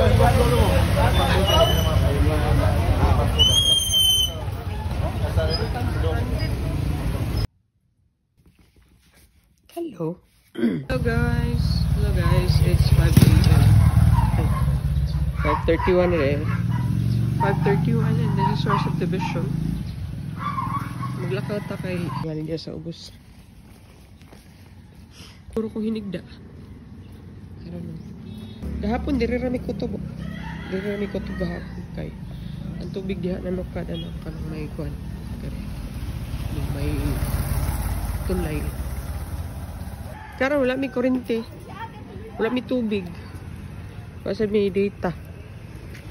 Hello. Hello guys, it's 5 p.m. 5:31 eh. 5:31 and this is our subdivision. Maglakaw ta kay galing dia sa ubos. Puro kong hinigda. I don't know. Gahapon diri rami ko to. Diri rami ko to gahapon kay ang tubig diha nanukad kanang may kuan. May tulay. Karon wala mi kuryente. Wala mi tubig. Kasi may data.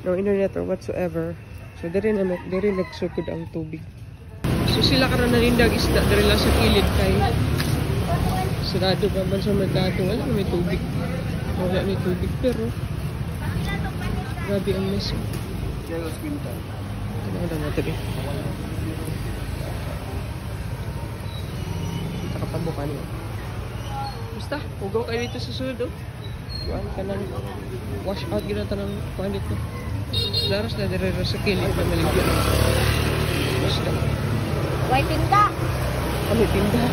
No internet or whatsoever. So diri nagsukod ang tubig. So sila karon nanindag isda diri lang sa kilid kay sarado pa man sa merkado. Wala may tubig. Wala may tubig pero grabe ang mess. Ano na natin eh. Nakapabukan niyo. Basta, hugaw kayo dito sa sulod, oh. Kuhaan ka ng wash out ginata ng kuhaan dito. Laras na direra sa kilid na maligyan. Basta. May tinda! May tinda.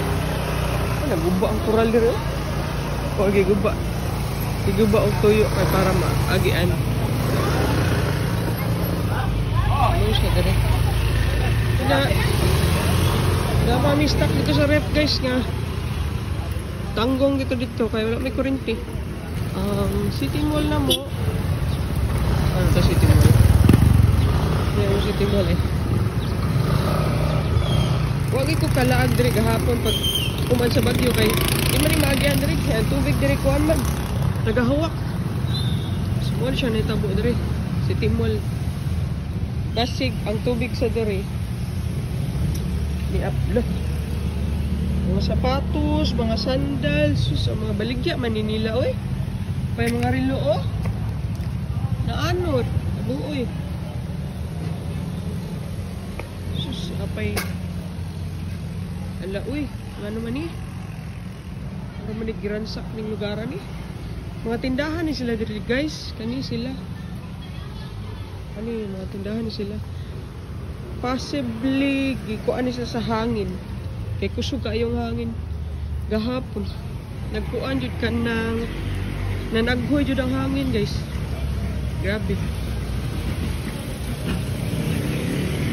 Naguba ang kural dito. O, giguba. Giguba ang tuyo kay para maagian. Ano siya dito? Napamistak dito sa rep, guys, nga. Tanggong dito kaya wala may kuryente. City Mall na mo. Ano to City Mall? Yan yung City Mall eh. Huwag ko kalaag diri gahapon pag kuman sa bagyo kay di man maagian diri kaya tubig diri kuan man. Nagahawak. Small siya nitabo diri. City Mall. Basig ang tubig sa diri. Ni uplo. Mga sapatos, mga sandals, sus, mga baligya, maninila, oy. Pay mga rilo, oh. Naanot, abuoy. Sus, apay. Ala, uy, ano man eh. Ano man eh, giransak ng lugaran eh. Mga tindahan ni sila dito, guys. Kani sila. Kani, mga tindahan ni sila. Possibly, gikuan ni sila sa hangin. Kay kusog kayong hangin gahapon. Nagkuan jud ka nang nanaghoy jud ang hangin, guys. Grabe.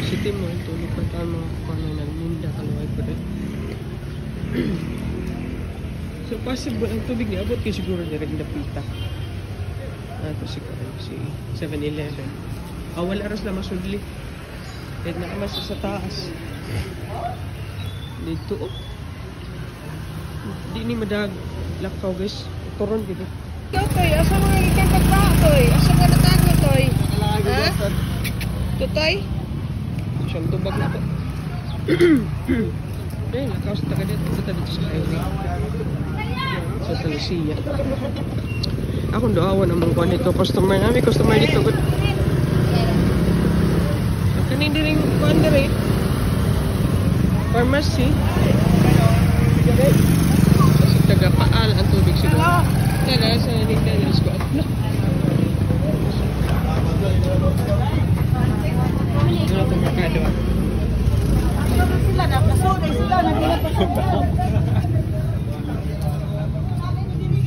City Mall tulog pa tayo mga kuan na nagninda kalaway pa rin. So possible ang tubig ni abot kay siguro direct napita. Ato siguro si 7-Eleven. Wala ras na masudli. Kahit nakamas sa taas. Dito, oh. Di ni madag lakaw, guys. Turon dito. Ikaw, Toy. Asa mga ikan pagbaha, Toy? Asa mga natago, Toy? Ha? Ito, Toy? Siyang tubag na po. Eh, lakaw sa taga dito. Ito dito sa highway. Sa Talisia. Akong doawan ang mga kuhan dito. Customer namin. Customer dito. Kanin din rin kuhan na rin. Pharmacy. Kasi taga-paal ang tubig siguro. Kaya sa nagdalas ko. Ano? Ano ito merkado? Sila na, kasoday sila na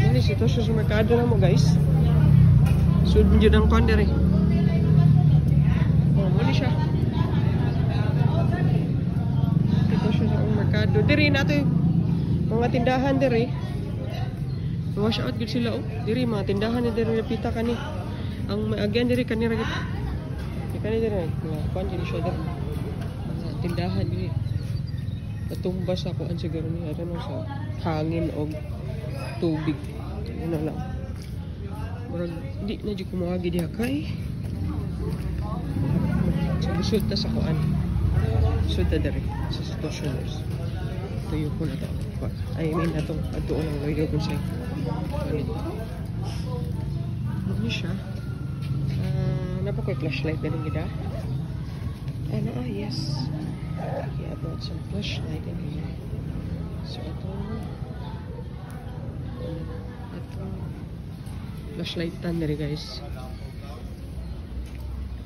Ano sitwasyon sa merkado na mo, guys? Sudin dyan ang konder eh. Oh, muli siya. Merkado. Diri nato mga tindahan diri. Wash out gud sila, oh. Diri mga tindahan ni diri napita kani. Ang again diri kani ra gid. Kani diri mga kuan diri siya diri. Mga tindahan diri. Patumbas ako an siguro ni ano sa hangin og tubig. Ano lang. Murag di na jud kumuagi diha kay. Susud ta sa kuan. Susud ta diri sa sitwasyon. Tuyo ko na ito. I mean, itong doon ang loyo ko sa'yo. Ano siya? Napakoy flashlight na rin gida. Ano, yes. Yeah, I brought some flashlight in here. So, itong flashlight tan na rin, guys.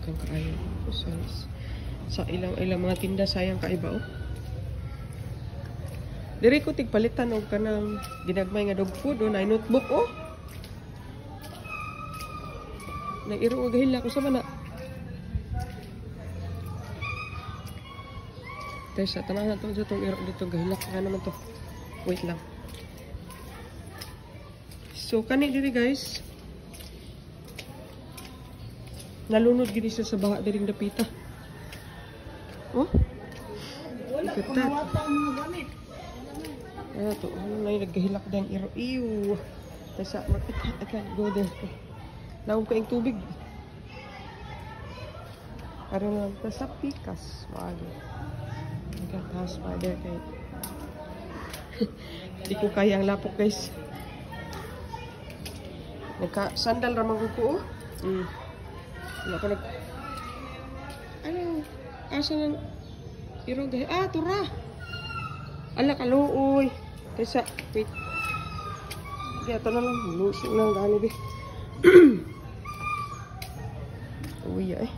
Kang kaayo. Sa ilang mga tinda sayang kaiba oh. Diri ko tigpalitan og kanang ginagmay nga dog food o na notebook oh. Nag-iro og hila ko sa mana. Guys, sa tanan na to itong iro dito gahilak nga naman to. Wait lang. So kani diri guys. Nalunod gini siya sa baha diring dapita. Oh? Ikatat. Ano to? Ano na yung naghahilak na yung iro? Ew! Tasa, I can't go there. Naong ko yung tubig. Ano na, tasa pikas. Maagi. I can't pass by there kay... Hindi ko kaya ang lapok guys. Nagka-sandal ramang ko oh. Wala ko nag... Ano? Asa ng iro dahil? Ah, tura! Ala, kaluoy. Tesa, wait. Kaya ito na lang. Lusing lang gani, be. Uy, ay.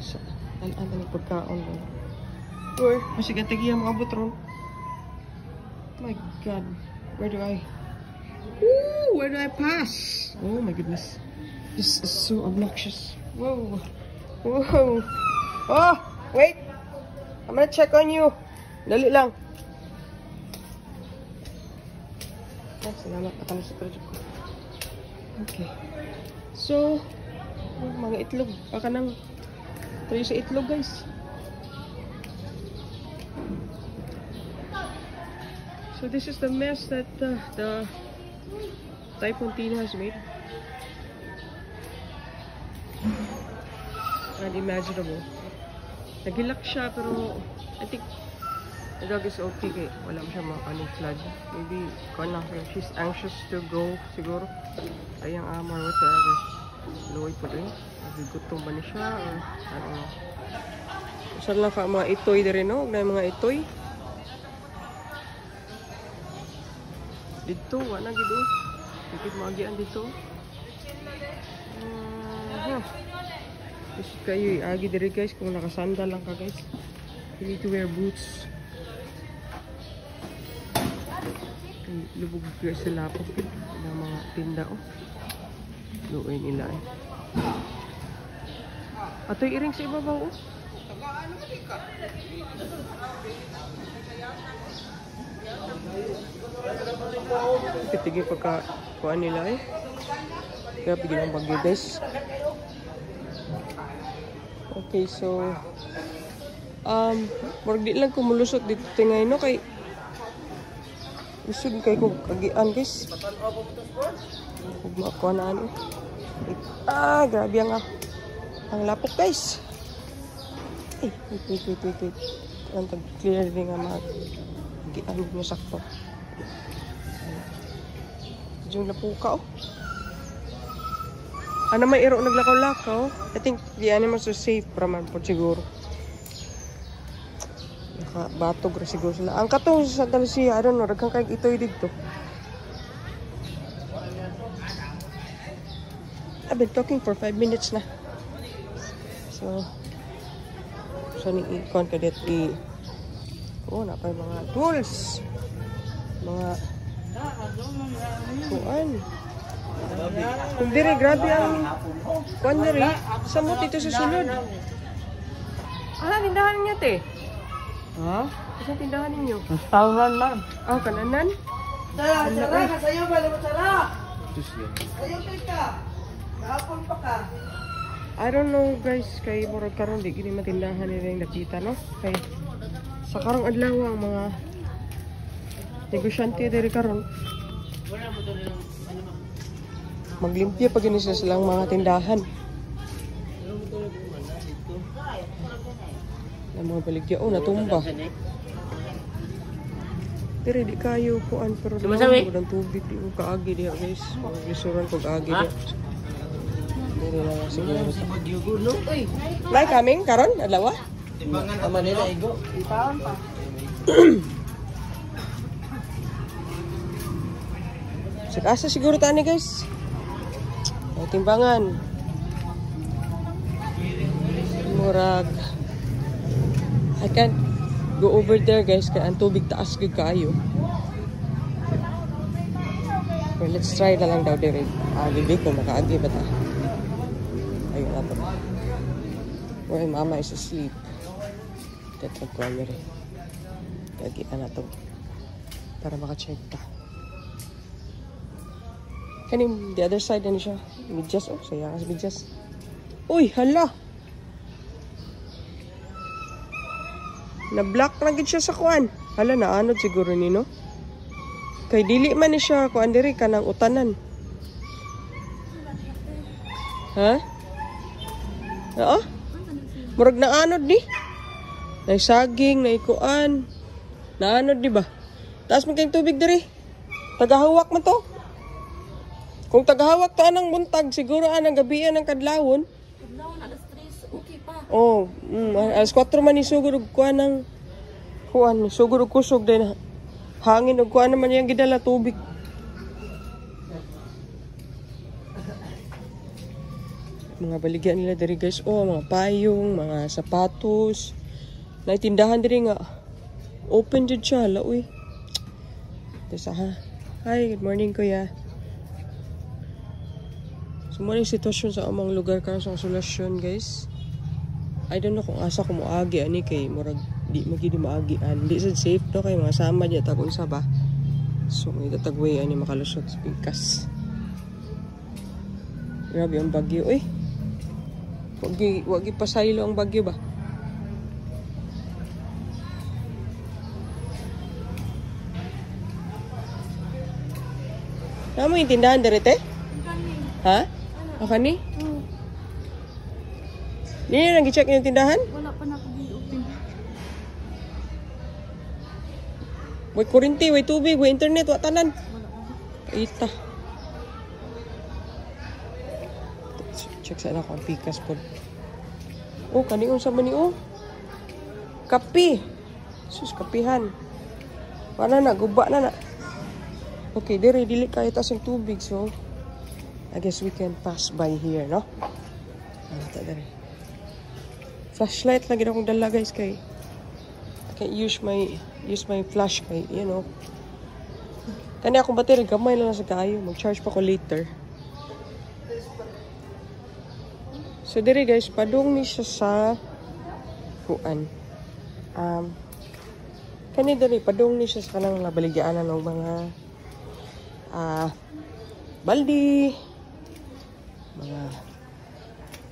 Sa, alam ng pagkaon lang. Or, masig ang tagiya mga butron. My God. Where do I... Ooh, where do I pass? Oh my goodness. This is so obnoxious. Whoa. Whoa. Oh, wait. I'm gonna check on you. Dali lang. Ah, salamat. Nakala sa project ko. Okay. So, mga itlog. Baka nang tayo sa itlog, guys. So, this is the mess that the Typhoon Tina has made. Unimaginable. Naghilak siya pero I think the dog is okay kay wala mo siya mga flood. Maybe she's anxious to go siguro. Ayang amor whatsoever. Luoy po rin. Nagigutom ba niya siya or I don't know. Saan lang ka mga itoy na rin no? Na mga itoy. Dito, wala gido. Dikit magian dito. Gusto kayo agi diri guys kung nakasandal lang ka guys. You need to wear boots. Lubog guys sa lapok ng mga tinda oh. Luoy nila eh. Atoy iring sa ibabaw oh. Kitigil pagka kuhaan nila eh. Kaya bigyan ang bagyo guys. Okay, so murag di lang ko mulusot dito tingay no kay usod kay ko kagian guys. Ug makuha na ano. Ah, grabe ang lapok guys. Eh, wait. Ang tag-clear din nga mag-gian mo sakto. Yung lapuka oh. Ano may iro naglakaw-lakaw? I think the animals are safe para man po siguro. Nakabatog ra siguro sila. Ang katong sa Dalisia, I don't know, daghang kay itoy dito. I've been talking for 5 minutes na. So ni ikon kadet oh, na pa mga tools. Mga kuan. Kung diri, grabe ang kuan diri. Samot dito sa sulod. Tindahan niya te. Ha? Isa tindahan ninyo? Restaurant man. Ah, kananan? Sara, kasayo ba? Sara! Sayo ka. Kahapon pa ka. I don't know guys, kay murag karon di gini matindahan nila yung nakita no? Kay sa karong adlaw ang mga negosyante diri karon. Maglimpya pa gini silang mga tindahan. Ang mga baligya oh natumba. Pero di kayo kuan pero dalawa ko ng tubig di ko kaagi diha guys. Mga lisuran ko kaagi diha. May kaming karon adlaw? Manila igo. Ipaan pa. Sa siguro tani guys. May timbangan. Murag. I can't go over there guys kaya ang tubig taas gud kaayo. Well, let's try na lang daw dire. Libi ko makaagi ba ta? Ayun na to. Well, mama is asleep. Tetag ko amiri. Lagi na to. Para maka-check ta. Kaning the other side na siya. Midjas. Oh, sayang as midjas. Uy, hala! Na-block na gid siya sa kuan. Hala, naanod siguro ni, no? Kay dili man ni siya kuan diri kanang utanan. Ha? Oo? Murag naanod ni. Nay saging, nay kuan. Naanod di ba? Taas man kayong tubig diri. Tagahawak man to. Kung tagahawak ta anang buntag, siguro anang gabian ng kadlawon. Kadlawon, alas 3, okay pa. Oh, alas 4 man ni sugod og kuan ng kuan, sugod og kusog din. Hangin og kuan naman yang gidala tubig. Mga baligyan nila diri guys, oh, mga payong, mga sapatos. Naitindahan diri nga. Open jud siya, laoy. Tesa ha. Hi, good morning kuya. Muna yung sitwasyon sa amang lugar karon sa Consolacion guys. I don't know kung asa ko moagi ani kay murag di magidi maagian. Di sad safe to kay mga sama niya tag unsa ba. So may tatagway ani makalusot sa pingkas. Grabe ang bagyo oy. Wagi pasaylo ang bagyo ba. Namo yung tindahan direte? Ha? Aka ni? Hindi na nag-check yung tindahan? Wala pa na ako open. Way kurinti, way tubig, way internet, way tanan. Wala pa. Ita. Check sa ako ang pikas po. Oh, kaniun sa mani oh. Kapi. Sus, kapihan. Wala na, guba na na. Okay, dili kahit as yung tubig, so I guess we can pass by here, no? Flashlight lagi na akong dala, guys, kay I can't use my flash kay, you know. Kani akong battery, gamay lang sa kayo. Mag-charge pa ko later. So, diri guys, padung ni siya sa kuan. Kani diri, padung ni siya sa kanang nabaligyanan ng mga baldi, mga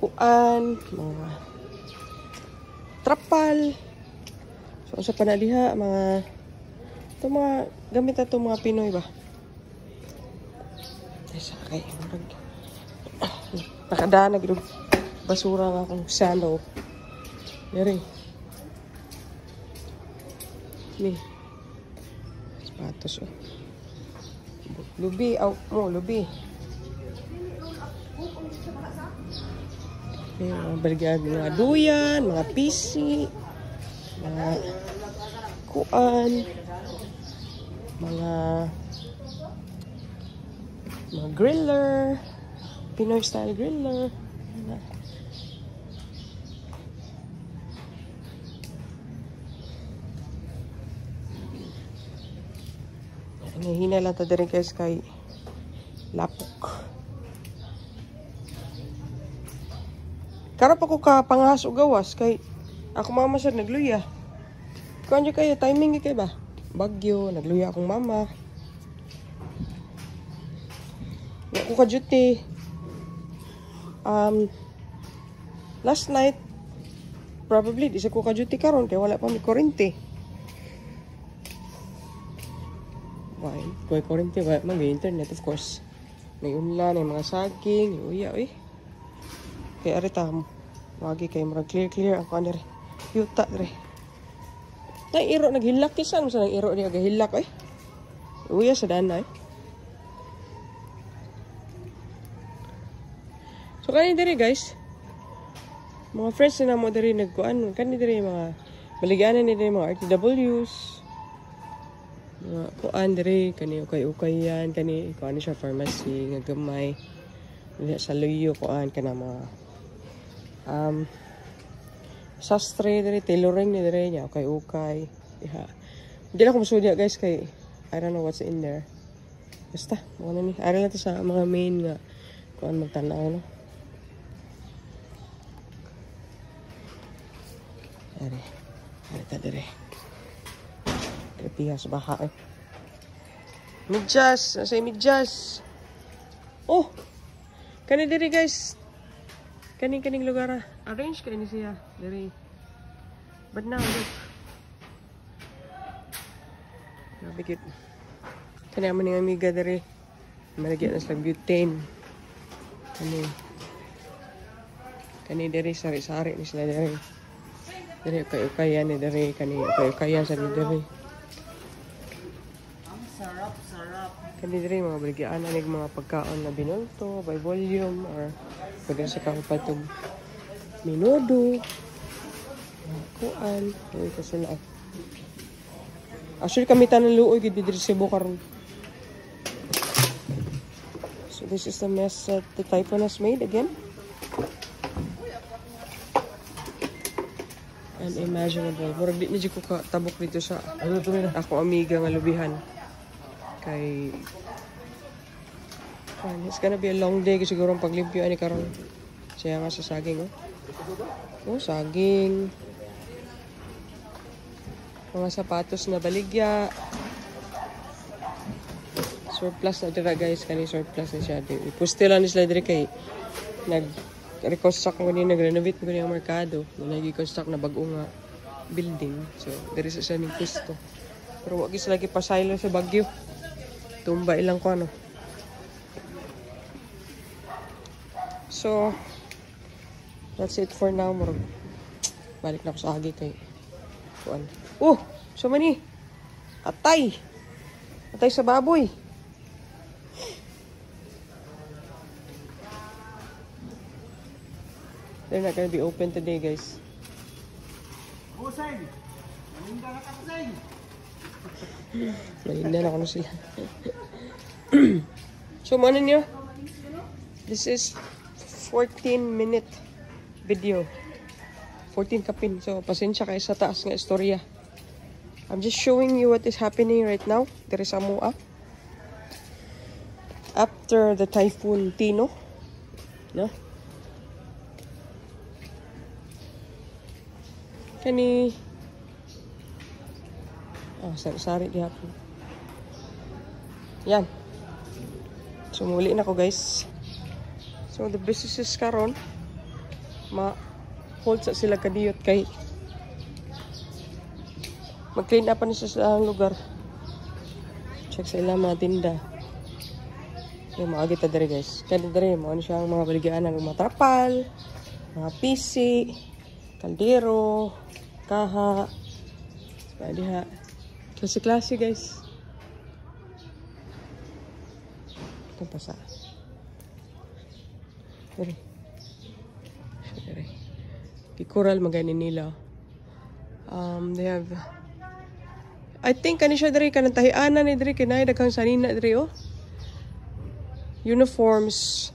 kuan, mga trapal. So, sa panaliha, mga ito mga gamit na ito mga Pinoy ba? Ay, sakay. Nakadaan na gano'n. Basura nga akong sando. Yari. Ni. Sapatos, oh. Lubi, lubi. Okay, mga baligyan, mga duyan, mga PC, mga kuan, mga griller, Pinoy style griller. Nahihina lang ito din guys kay lapok. Karap ako ka panghas o gawas kay ako mama sir nagluya. Kuan dyan kayo, timing kayo ba? Bagyo, nagluya akong mama. Ako ka duty. Last night, probably, di sa ko ka duty karon kaya wala pa may kurente. Why? Kung kurente, wala pa may internet, of course. May unlan, may mga saging, may uya, eh. Kaya arita mo. Wagi kayo marag clear ang kuan dire. Yuta dire. Nay iro naghilak kisan mo sa nang iro niya gahilak eh. Uya sa dana eh. So kani dire guys. Mga friends na mo dire nagkuan, kani dire mga baligyanan ni dire mga RTWs. Mga kuan dire kani ukay-ukay yan, kani kuan siya pharmacy nga gamay. Dili sa luyo kuan kana mga sastre diri tailoring ni diri nya ukay. Diha. Hindi na ko musudya guys kay I don't know what's in there. Basta, ano ni. Aral natin sa mga main nga kuan magtanaw no. Ari. Ari ta diri. Pihas baka eh. Midjas, nasa midjas. Oh. Kani diri guys. Kaning lugar arrange kay ni siya diri. But now look. Nabigit. Kani man ning amiga diri. Malagyan na sa butane. Kani diri sari-sari ni sila diri. Diri kay-ukayan ni diri kani kay-ukayan sa diri. Sarap. Kani diri mga baligyan na mga pagkaon na binulto by volume or pwede sa kakapatog minudo. Kuan, ay kasi sila. Actually kami tanan luoy gid diri sa karon. So this is the mess that the Typhoon has made again. Unimaginable. Murag di na ko tabok dito sa ako amiga nga lubihan. Kay it's gonna be a long day kasi siguro ang paglimpyo ani karon. Siya nga sa saging oh. Oh, saging. Mga sapatos na baligya. Surplus na dira guys, kani surplus na siya. Ipuste lang ni sila diri kay nag-reconstruct ko ni nag-renovate ko ni ang merkado. Nag-reconstruct na bago nga building. So, diri sa siya ning pusto. Pero wag is lagi pasaylo sa Bagyo. Tumba ilang ko ano. So, that's it for now. Murag balik na ako sa agi kay kuan. Oh, so mani. Atay. Atay sa baboy. They're not gonna be open today, guys. Malinda na ko na sila. So, ano niyo? This is 14-minute video. 14 kapin. So, pasensya kayo sa taas nga istorya. I'm just showing you what is happening right now. There is Amua. After the Typhoon Tino. No? Kani sari-sari gihapon. Yan. So muli na ko guys. So the businesses karon hold sa sila kadiyot kay mag-clean up na sa lugar. Check sa ilang mga tinda. Yung mga agita dere guys. Kaya dere mo ano siya ang mga baligyan ng mga trapal, mga PC, kaldero, kaha. Diha. Klase-klase guys. Ito pa sa. Dere. Dere. Kikural maganin nila. They have I think kani siya dere kanang tahianan ni dere kinay daghang sanina dere oh. Uniforms.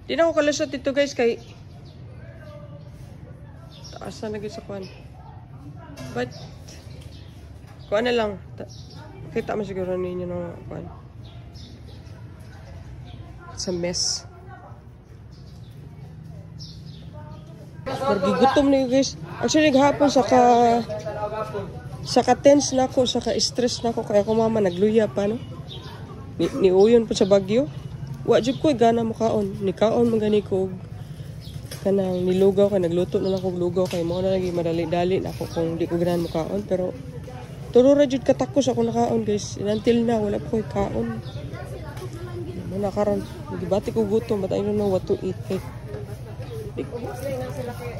Di na ako kalusot dito guys kay taas na naging sa kuwan. But kuwan na lang. Kita mo siguro ninyo ng kuwan. It's a mess. Nagigutom na yun guys. Actually naghapon saka tense na ako, saka stress na ako kaya ako mama nagluya pa no. Niuyon po sa Bagyo. Wa jud ko gana mo kaon. Ni kaon man gani ko kanang nilugaw kay nagluto na lang ko lugaw kay mo na lagi madali-dali na ako kung di ko ganahan mo kaon pero turo ra jud katakos ako nakaon guys. Until na wala ko kaon. Muna karon gibati ko gutom but I don't know what to eat.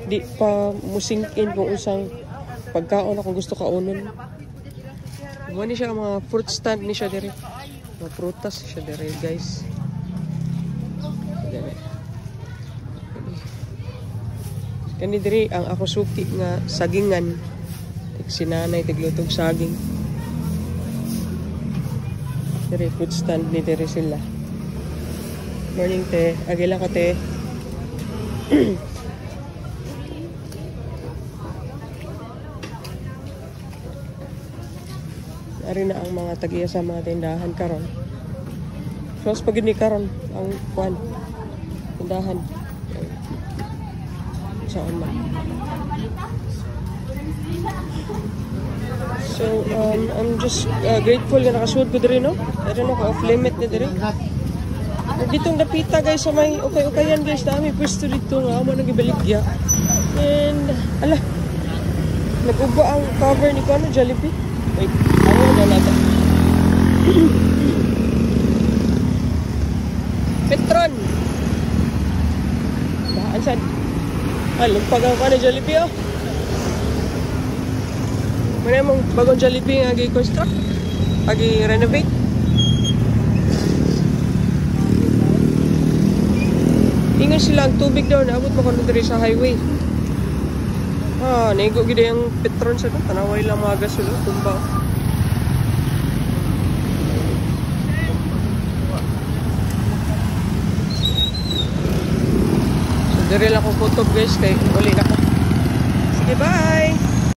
Di pa musingkin kung usang pagkaon ako gusto kaonon. Mo ni siya mga fruit stand ni siya dire. Mga prutas siya dire guys. Kani diri ang ako suki nga sagingan. Sinanay tiglutog saging. Dire food stand ni dire sila. Morning te, agila ka te. Ari na ang mga tagiya sa mga tindahan karon. So pag ni karon ang kuan tindahan. Saan man. So, I'm just grateful na nakasuod ko diri, no? I don't know, off limit na diri. Ditong napita, guys, sa may okay-okayan, guys. Dami pwesto dito nga. Amo nang ibaligya. And, ala, nag-uba ang cover ni Kuano, Jollibee. Wait, ayaw na natin. Petron! Bahaan saan? Lugpag ang Kuano, Jollibee, oh. Muna mong bagong Jollibee nga gi-construct, gi-renovate. Ingon sila ang tubig daw, naabot mo kung diri sa highway. Naigo gida yung Petron sa doon, tanaway lang mga gas ulo, tumba. So, diri lang ko kutob guys, kay uli na ko. Sige, bye!